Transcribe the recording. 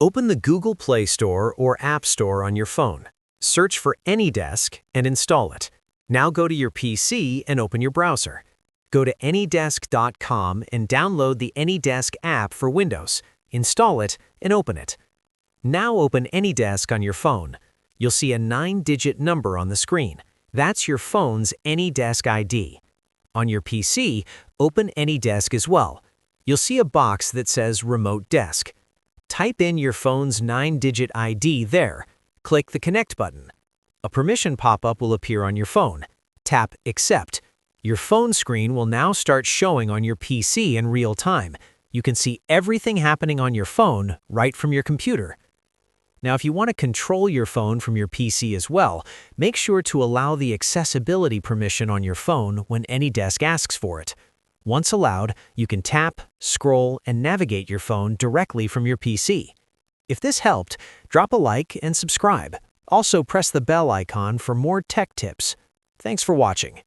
Open the Google Play Store or App Store on your phone. Search for AnyDesk and install it. Now go to your PC and open your browser. Go to AnyDesk.com and download the AnyDesk app for Windows. Install it and open it. Now open AnyDesk on your phone. You'll see a 9-digit number on the screen. That's your phone's AnyDesk ID. On your PC, open AnyDesk as well. You'll see a box that says Remote Desk. Type in your phone's 9-digit ID there. Click the Connect button. A permission pop-up will appear on your phone. Tap Accept. Your phone screen will now start showing on your PC in real time. You can see everything happening on your phone right from your computer. Now, if you want to control your phone from your PC as well, make sure to allow the accessibility permission on your phone when AnyDesk asks for it. Once allowed, you can tap, scroll, and navigate your phone directly from your PC. If this helped, drop a like and subscribe. Also, press the bell icon for more tech tips. Thanks for watching.